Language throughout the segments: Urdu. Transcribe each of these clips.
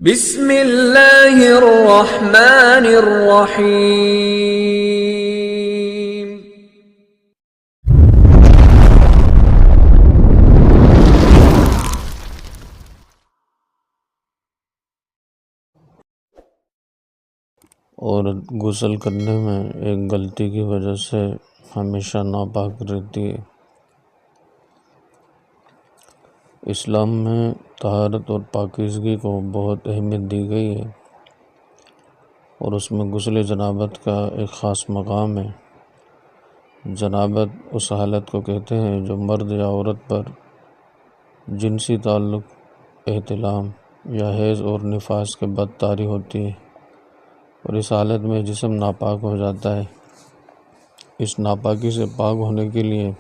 بسم اللہ الرحمن الرحیم۔ عورت غسل کرنے میں ایک غلطی کی وجہ سے ہمیشہ ناپاک رہتی ہے۔ اسلام میں طہارت اور پاکیزگی کو بہت اہمیت دی گئی ہے اور اس میں غسل جنابت کا ایک خاص مقام ہے۔ جنابت اس حالت کو کہتے ہیں جو مرد یا عورت پر جنسی تعلق، احتلام یا حیض اور نفاس کے بعد طاری ہوتی ہے، اور اس حالت میں جسم ناپاک ہو جاتا ہے۔ اس ناپاکی سے پاک ہونے کے لیے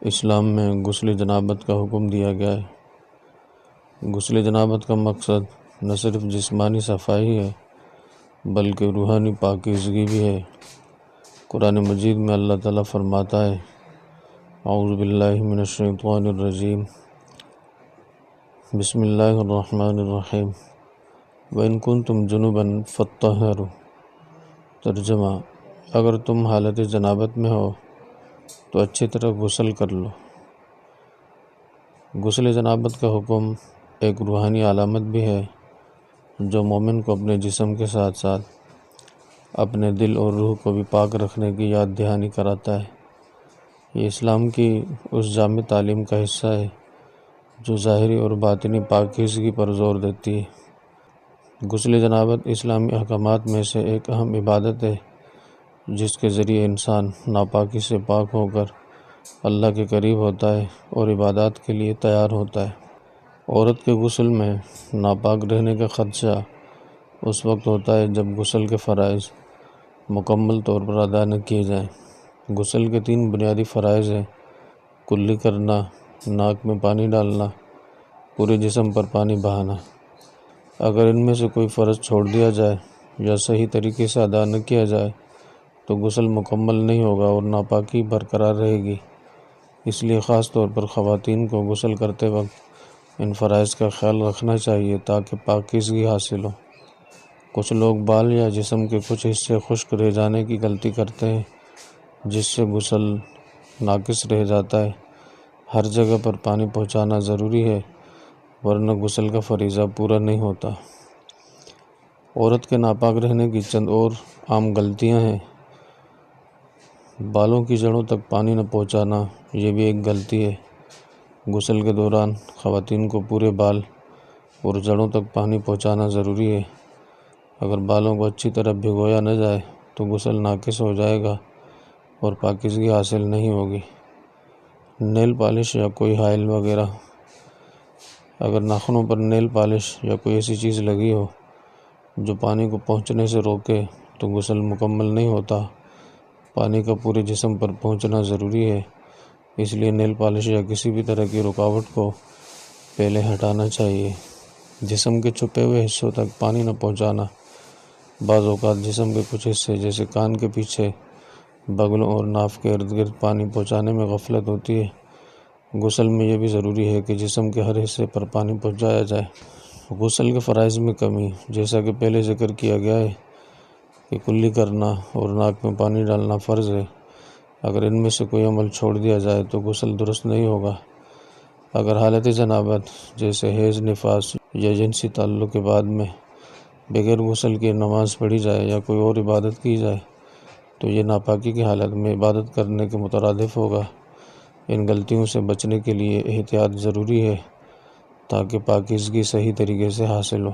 اسلام میں غسل جنابت کا حکم دیا گیا ہے۔ غسل جنابت کا مقصد نہ صرف جسمانی صفائی ہے بلکہ روحانی پاکیزگی بھی ہے۔ قرآن مجید میں اللہ تعالیٰ فرماتا ہے، اعوذ باللہ من الشیطان الرجیم، بسم اللہ الرحمن الرحیم، وَإِن كُنتُمْ جُنُبًا فَاطَّهِّرُوا۔ ترجمہ: اگر تم حالت جنابت میں ہو تو اچھی طرح غسل کر لو۔ غسل جنابت کا حکم ایک روحانی علامت بھی ہے جو مومن کو اپنے جسم کے ساتھ ساتھ اپنے دل اور روح کو بھی پاک رکھنے کی یاد دہانی کراتا ہے۔ یہ اسلام کی اس جامع تعلیم کا حصہ ہے جو ظاہری اور باطنی پاکیزگی پر زور دیتی ہے۔ غسل جنابت اسلامی احکامات میں سے ایک اہم عبادت ہے جس کے ذریعے انسان ناپاکی سے پاک ہو کر اللہ کے قریب ہوتا ہے اور عبادات کے لیے تیار ہوتا ہے۔ عورت کے غسل میں ناپاک رہنے کا خدشہ اس وقت ہوتا ہے جب غسل کے فرائض مکمل طور پر ادا نہ کیے جائیں۔ غسل کے 3 بنیادی فرائض ہیں: کلی کرنا، ناک میں پانی ڈالنا، پورے جسم پر پانی بہانا۔ اگر ان میں سے کوئی فرض چھوڑ دیا جائے یا صحیح طریقے سے ادا نہ کیا جائے تو غسل مکمل نہیں ہوگا اور ناپاکی برقرار رہے گی۔ اس لیے خاص طور پر خواتین کو غسل کرتے وقت ان فرائض کا خیال رکھنا چاہیے تاکہ پاکیزگی حاصل ہو۔ کچھ لوگ بال یا جسم کے کچھ حصے خشک رہ جانے کی غلطی کرتے ہیں جس سے غسل ناقص رہ جاتا ہے۔ ہر جگہ پر پانی پہنچانا ضروری ہے ورنہ غسل کا فریضہ پورا نہیں ہوتا۔ عورت کے ناپاک رہنے کی چند اور عام غلطیاں ہیں۔ بالوں کی جڑوں تک پانی نہ پہنچانا، یہ بھی ایک غلطی ہے۔ غسل کے دوران خواتین کو پورے بال اور جڑوں تک پانی پہنچانا ضروری ہے۔ اگر بالوں کو اچھی طرح بھگویا نہ جائے تو غسل ناقص ہو جائے گا اور پاکیزگی حاصل نہیں ہوگی۔ نیل پالش یا کوئی ہائل وغیرہ: اگر ناخنوں پر نیل پالش یا کوئی ایسی چیز لگی ہو جو پانی کو پہنچنے سے روکے تو غسل مکمل نہیں ہوتا۔ پانی کا پورے جسم پر پہنچنا ضروری ہے، اس لیے نیل پالش یا کسی بھی طرح کی رکاوٹ کو پہلے ہٹانا چاہیے۔ جسم کے چھپے ہوئے حصوں تک پانی نہ پہنچانا: بعض اوقات جسم کے کچھ حصے جیسے کان کے پیچھے، بغلوں اور ناف کے ارد گرد پانی پہنچانے میں غفلت ہوتی ہے۔ غسل میں یہ بھی ضروری ہے کہ جسم کے ہر حصے پر پانی پہنچایا جائے۔ غسل کے فرائض میں کمی: جیسا کہ پہلے ذکر کیا گیا ہے کہ کلی کرنا اور ناک میں پانی ڈالنا فرض ہے۔ اگر ان میں سے کوئی عمل چھوڑ دیا جائے تو غسل درست نہیں ہوگا۔ اگر حالت جنابت جیسے حیض، نفاس یا جنسی تعلق کے بعد میں بغیر غسل کی نماز پڑھی جائے یا کوئی اور عبادت کی جائے تو یہ ناپاکی کی حالت میں عبادت کرنے کے مترادف ہوگا۔ ان غلطیوں سے بچنے کے لیے احتیاط ضروری ہے تاکہ پاکیزگی صحیح طریقے سے حاصل ہو۔